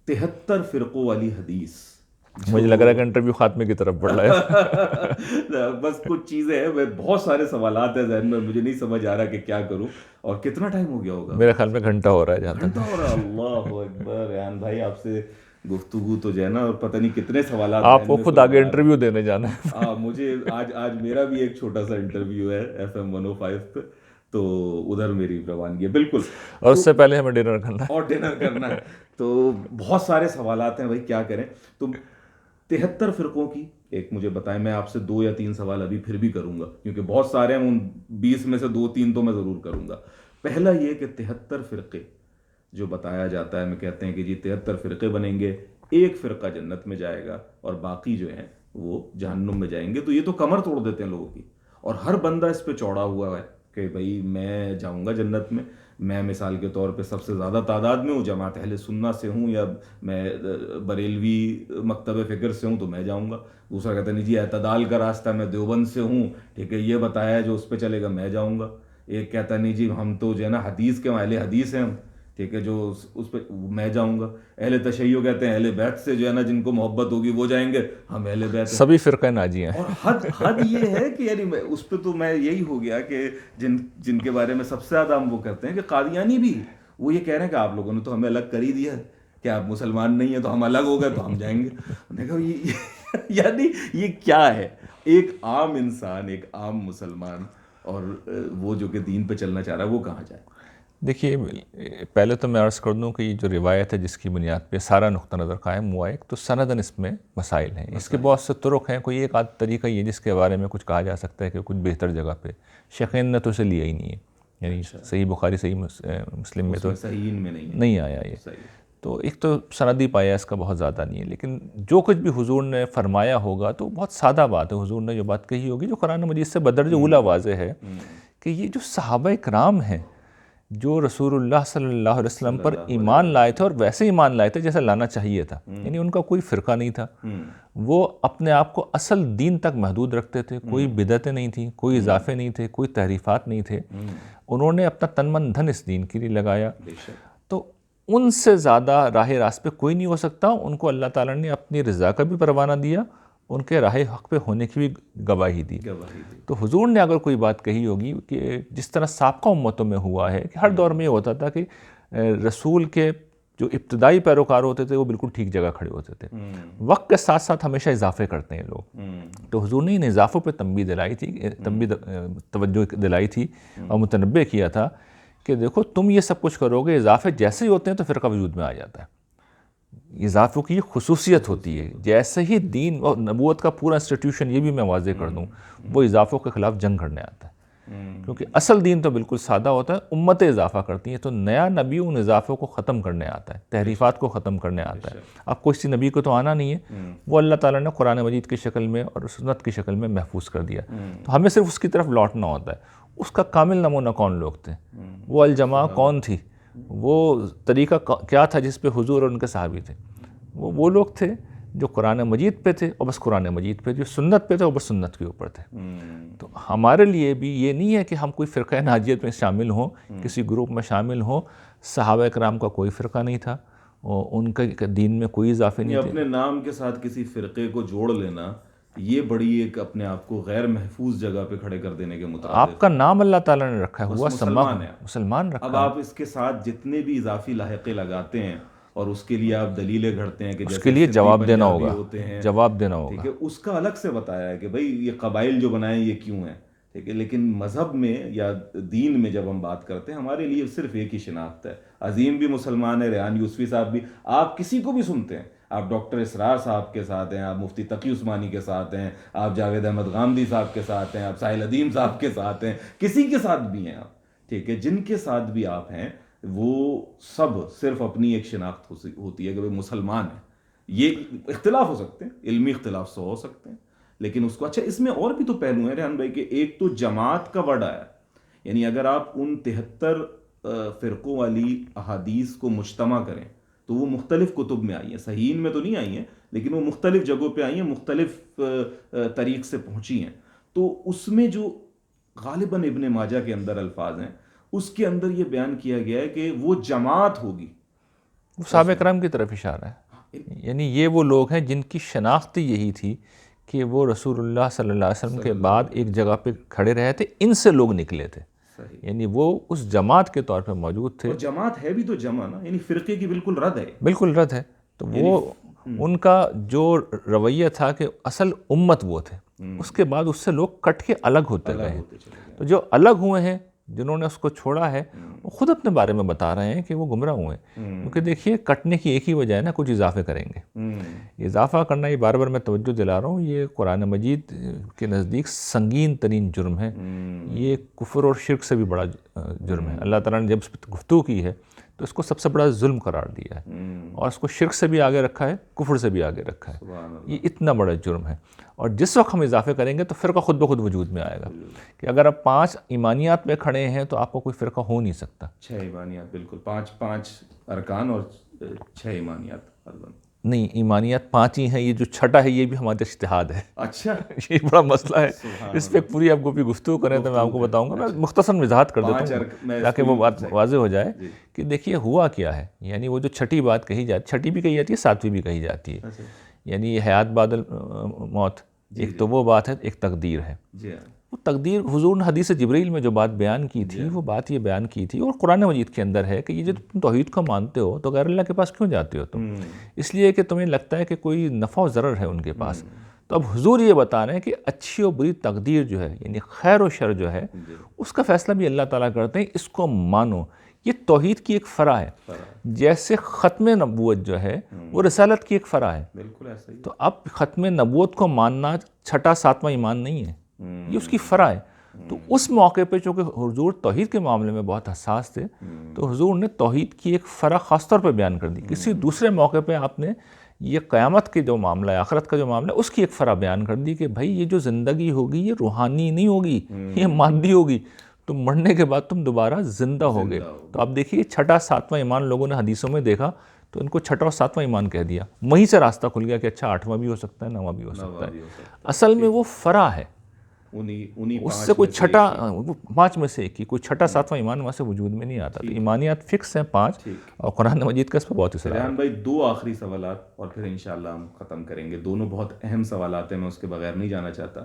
73 فرقوں والی حدیث مجھے لگ رہا ہے کہ انٹرویو خاتمے کی طرف بڑھ رہا ہے. بس کچھ چیزیں ہیں، بہت سارے سوالات ہیں ذہن میں، مجھے نہیں سمجھ آ رہا کہ کیا کروں. اور کتنا ٹائم ہو گیا ہوگا؟ میرے خیال میں گھنٹہ ہو رہا ہے جہاں گھنٹہ تک. ہو رہا ہے. اللہ اکبر. ریحان بھائی آپ سے گفتگو تو جو ہے نا، اور پتہ نہیں کتنے سوالات آپ ذہن کو میں خود سوچ آگے میں آ رہے انٹرویو دینے جانا ہے. ہیں. مجھے آج میرا بھی ایک چھوٹا سا انٹرویو ہے FM 105 پہ، تو ادھر میری روانگی ہے بالکل. اور اس تو سے پہلے ہمیں ڈنر کرنا ہے. اور ڈنر کرنا ہے. تو بہت سارے سوالات ہیں بھائی، کیا کریں. تو 73 فرقوں کی ایک مجھے بتائیں. میں آپ سے 2 یا 3 سوال ابھی پھر بھی کروں گا، کیونکہ بہت سارے ہیں، ان 20 میں سے 2-3 تو میں ضرور کروں گا. پہلا یہ کہ 73 فرقے جو بتایا جاتا ہے، میں کہتے ہیں کہ جی 73 فرقے بنیں گے، ایک فرقہ جنت میں جائے گا اور باقی جو ہیں وہ جہنم میں جائیں گے. تو یہ تو کمر توڑ دیتے ہیں لوگوں کی، اور ہر بندہ اس پہ چوڑا ہوا ہے کہ بھائی میں جاؤں گا جنت میں. میں مثال کے طور پہ سب سے زیادہ تعداد میں ہوں، جماعت اہل سنہ سے ہوں، یا میں بریلوی مکتب فکر سے ہوں تو میں جاؤں گا. دوسرا کہتا ہے نہیں جی اعتدال کا راستہ، میں دیوبند سے ہوں، ٹھیک ہے، یہ بتایا ہے جو اس پہ چلے گا میں جاؤں گا. ایک کہتا ہے نہیں جی ہم تو جو ہے نا حدیث کے اہل حدیث ہیں ہم، ٹھیک ہے، جو اس پہ میں جاؤں گا. اہل تشیع کہتے ہیں اہل بیت سے جو ہے نا جن کو محبت ہوگی وہ جائیں گے، ہم اہل بیت ہیں. سبھی فرقے ناجی ہیں. اور حد یہ ہے کہ یعنی اس پہ تو میں یہی ہو گیا کہ جن کے بارے میں سب سے زیادہ ہم وہ کرتے ہیں کہ قادیانی بھی وہ یہ کہہ رہے ہیں کہ آپ لوگوں نے تو ہمیں الگ کر ہی دیا ہے، کہ آپ مسلمان نہیں ہیں تو ہم الگ ہو گئے تو ہم جائیں گے. میں نے کہا یعنی یہ کیا ہے؟ ایک عام انسان، ایک عام مسلمان، اور وہ جو کہ دین پہ چلنا چاہ رہا ہے، وہ کہاں جائے؟ دیکھیے، پہلے تو میں عرض کر دوں کہ یہ جو روایت ہے جس کی بنیاد پہ سارا نقطہ نظر قائم ہوا ہے، ایک تو سندن اس میں مسائل ہیں. اس کے بہت سے طرق ہیں، کوئی ایک آدھ طریقہ یہ جس کے بارے میں کچھ کہا جا سکتا ہے کہ کچھ بہتر جگہ پہ. شیخین نے تو اسے لیا ہی نہیں ہے، یعنی صحیح بخاری صحیح مسلم میں تو صحیح میں نہیں آیا یہ. صحیح. تو ایک تو سندی پایا اس کا بہت زیادہ نہیں ہے، لیکن جو کچھ بھی حضور نے فرمایا ہوگا تو بہت سادہ بات ہے. حضور نے جو بات کہی ہوگی جو قرآن مجید سے بدرجہ اولیٰ واضح ہے، کہ یہ جو صحابہ کرام ہیں جو رسول اللہ صلی اللہ علیہ وسلم پر ایمان لائے تھے، اور ویسے ایمان لائے تھے جیسے لانا چاہیے تھا، یعنی ان کا کوئی فرقہ نہیں تھا. وہ اپنے آپ کو اصل دین تک محدود رکھتے تھے، کوئی بدعتیں نہیں تھیں، کوئی اضافے نہیں تھے، کوئی تحریفات نہیں تھے. انہوں نے اپنا تن من دھن اس دین کے لیے لگایا. تو ان سے زیادہ راہ راست پہ کوئی نہیں ہو سکتا. ان کو اللہ تعالیٰ نے اپنی رضا کا بھی پروانہ دیا، ان کے راہ حق پہ ہونے کی بھی گواہی دی. تو حضور نے اگر کوئی بات کہی ہوگی کہ جس طرح سابقہ امتوں میں ہوا ہے کہ ہر دور میں یہ ہوتا تھا کہ رسول کے جو ابتدائی پیروکار ہوتے تھے وہ بالکل ٹھیک جگہ کھڑے ہوتے تھے، وقت کے ساتھ ساتھ ہمیشہ اضافے کرتے ہیں لوگ. تو حضور نے ان اضافوں پہ تنبیہ دلائی تھی، توجہ دلائی تھی اور متنبہ کیا تھا کہ دیکھو تم یہ سب کچھ کرو گے، اضافے جیسے ہی ہوتے ہیں تو فرقہ وجود میں آ جاتا ہے. اضافوں کی یہ خصوصیت ہوتی ہے. جیسے ہی دین اور نبوت کا پورا انسٹیٹیوشن، یہ بھی میں واضح کر دوں، وہ اضافوں کے خلاف جنگ کرنے آتا ہے، کیونکہ اصل دین تو بالکل سادہ ہوتا ہے. امتیں اضافہ کرتی ہیں، تو نیا نبی ان اضافوں کو ختم کرنے آتا ہے، تحریفات کو ختم کرنے آتا ہے. اب کسی نبی کو تو آنا نہیں ہے، وہ اللہ تعالیٰ نے قرآن مجید کی شکل میں اور سنت کی شکل میں محفوظ کر دیا. تو ہمیں صرف اس کی طرف لوٹنا ہوتا ہے. اس کا کامل نمونہ کون لوگ تھے؟ وہ الجماع کون تھی؟ وہ طریقہ کیا تھا جس پہ حضور اور ان کے صحابی تھے؟ وہ لوگ تھے جو قرآن مجید پہ تھے اور بس قرآن مجید پہ، جو سنت پہ تھے اور بس سنت کے اوپر تھے. تو ہمارے لیے بھی یہ نہیں ہے کہ ہم کوئی فرقہ ناجیت میں شامل ہوں، کسی گروپ میں شامل ہوں. صحابہ کرام کا کوئی فرقہ نہیں تھا، اور ان کے دین میں کوئی اضافے نہیں تھے. اپنے نام کے ساتھ کسی فرقے کو جوڑ لینا، یہ بڑی ایک اپنے آپ کو غیر محفوظ جگہ پہ کھڑے کر دینے کے مترادف. آپ کا نام اللہ تعالیٰ نے رکھا ہے، ہوا مسلمان ہے، مسلمان رکھا اب ہے. آپ اس کے ساتھ جتنے بھی اضافی لاحقے لگاتے ہیں اور اس کے لیے آپ دلیلیں گھڑتے ہیں کہ اس جیسے کے لیے سندھی جواب دینا پنجابی ہوگا، ہوتے ہیں، جواب دینا ٹھیک ہوگا. ہے، اس کا الگ سے بتایا ہے کہ بھائی یہ قبائل جو بنائیں یہ کیوں ہیں، ٹھیک ہے. لیکن مذہب میں یا دین میں جب ہم بات کرتے ہیں، ہمارے لیے صرف ایک ہی شناخت ہے. عظیم بھی مسلمان ہے، ریحان یوسفی صاحب بھی، آپ کسی کو بھی سنتے ہیں، آپ ڈاکٹر اسرار صاحب کے ساتھ ہیں، آپ مفتی تقی عثمانی کے ساتھ ہیں، آپ جاوید احمد غامدی صاحب کے ساتھ ہیں، آپ ساحل ادیم صاحب کے ساتھ ہیں، کسی کے ساتھ بھی ہیں آپ، ٹھیک ہے، جن کے ساتھ بھی آپ ہیں، وہ سب صرف اپنی ایک شناخت ہوتی ہے کہ وہ مسلمان ہیں. یہ اختلاف ہو سکتے ہیں، علمی اختلاف سے ہو سکتے ہیں، لیکن اس کو اچھا اس میں اور بھی تو پہلو ہیں ریحان بھائی، کہ ایک تو جماعت کا ورڈ آیا، یعنی اگر آپ ان 73 فرقوں والی احادیث کو مجتمع کریں تو وہ مختلف کتب میں آئی ہیں، صحیحین میں تو نہیں آئی ہیں لیکن وہ مختلف جگہوں پہ آئی ہیں، مختلف طریق سے پہنچی ہیں. تو اس میں جو غالباً ابن ماجہ کے اندر الفاظ ہیں، اس کے اندر یہ بیان کیا گیا ہے کہ وہ جماعت ہوگی وہ صحابہ کرام کی طرف اشارہ ہے. یعنی یہ وہ لوگ ہیں جن کی شناخت یہی تھی کہ وہ رسول اللہ صلی اللہ علیہ وسلم کے بعد ایک جگہ پہ کھڑے رہے تھے، ان سے لوگ نکلے تھے. یعنی وہ اس جماعت کے طور پہ موجود تھے. اور جماعت ہے بھی تو جمع نا، یعنی فرقے کی بالکل رد ہے. بالکل رد ہے. تو وہ ان کا جو رویہ تھا کہ اصل امت وہ تھے، اس کے بعد اس سے لوگ کٹ کے الگ ہوتے گئے. تو جو الگ ہوئے ہیں، جنہوں نے اس کو چھوڑا ہے، وہ خود اپنے بارے میں بتا رہے ہیں کہ وہ گمراہ ہوئے ہیں. کیونکہ دیکھیے کٹنے کی ایک ہی وجہ ہے نا، کچھ اضافے کریں گے. اضافہ کرنا، یہ بار بار میں توجہ دلا رہا ہوں، یہ قرآن مجید کے نزدیک سنگین ترین جرم ہے. یہ کفر اور شرک سے بھی بڑا جرم ہے. اللہ تعالیٰ نے جب اس پہ گفتگو کی ہے تو اس کو سب سے بڑا ظلم قرار دیا ہے، اور اس کو شرک سے بھی آگے رکھا ہے، کفر سے بھی آگے رکھا ہے. یہ اتنا بڑا جرم ہے. اور جس وقت ہم اضافے کریں گے تو فرقہ خود بخود وجود میں آئے گا. کہ اگر آپ 5 ایمانیات میں کھڑے ہیں تو آپ کو کوئی فرقہ ہو نہیں سکتا. 6 ایمانیات، بالکل 5 ارکان اور 6 ایمانیات. نہیں، ایمانیات 5 ہی ہیں. یہ جو چھٹا ہے یہ بھی ہمارا اجتہاد ہے. اچھا، یہ بڑا مسئلہ ہے. اس پہ پوری آپ کو بھی گفتگو کریں تو میں آپ کو بتاؤں گا. میں مختصر وضاحت کر دیتا ہوں تاکہ وہ بات واضح ہو جائے کہ دیکھیے ہوا کیا ہے. یعنی وہ جو چھٹی بات کہی جاتی، چھٹی بھی کہی جاتی ہے، 7ویں بھی کہی جاتی ہے. یعنی یہ حیات بعد الموت، ایک تو وہ بات ہے، ایک تقدیر ہے. وہ تقدیر حضور نے حدیث جبریل میں جو بات بیان کی تھی، وہ بات یہ بیان کی تھی، اور قرآن مجید کے اندر ہے کہ یہ جو تم توحید کو مانتے ہو تو غیر اللہ کے پاس کیوں جاتے ہو تم؟ اس لیے کہ تمہیں لگتا ہے کہ کوئی نفع و ضرر ہے ان کے پاس. تو اب حضور یہ بتا رہے ہیں کہ اچھی و بری تقدیر جو ہے، یعنی خیر و شر جو ہے، اس کا فیصلہ بھی اللہ تعالیٰ کرتے ہیں. اس کو مانو. یہ توحید کی ایک فرع ہے. جیسے ختم نبوت جو ہے وہ رسالت کی ایک فرع ہے. بالکل ایسا ہی. تو اب ختم نبوت کو ماننا 6 7واں ایمان نہیں ہے، یہ اس کی فرع ہے. تو اس موقع پہ چونکہ حضور توحید کے معاملے میں بہت حساس تھے، تو حضور نے توحید کی ایک فرع خاص طور پہ بیان کر دی. کسی دوسرے موقع پہ آپ نے یہ قیامت کے جو معاملہ ہے، آخرت کا جو معاملہ ہے، اس کی ایک فرع بیان کر دی کہ بھائی یہ جو زندگی ہوگی یہ روحانی نہیں ہوگی، یہ مادی ہوگی. تم مرنے کے بعد تم دوبارہ زندہ ہوگے. تو آپ دیکھیے 6 7واں ایمان لوگوں نے حدیثوں میں دیکھا تو ان کو 6واں اور 7واں ایمان کہہ دیا. وہیں سے راستہ کھل گیا کہ اچھا 8واں بھی ہو سکتا ہے، 9واں بھی ہو سکتا ہے. اصل میں وہ فرع ہے، اس سے کوئی 5 میں سے ایک ہی، کوئی 6 7واں ایمان وہاں سے وجود میں نہیں آتا. تو ایمانیات فکس ہیں 5، اور قرآن مجید کا اس پہ بہت اصرار ہے. ریحان بھائی 2 آخری سوالات اور پھر انشاءاللہ ہم ختم کریں گے. دونوں بہت اہم سوالات ہیں، میں اس کے بغیر نہیں جانا چاہتا.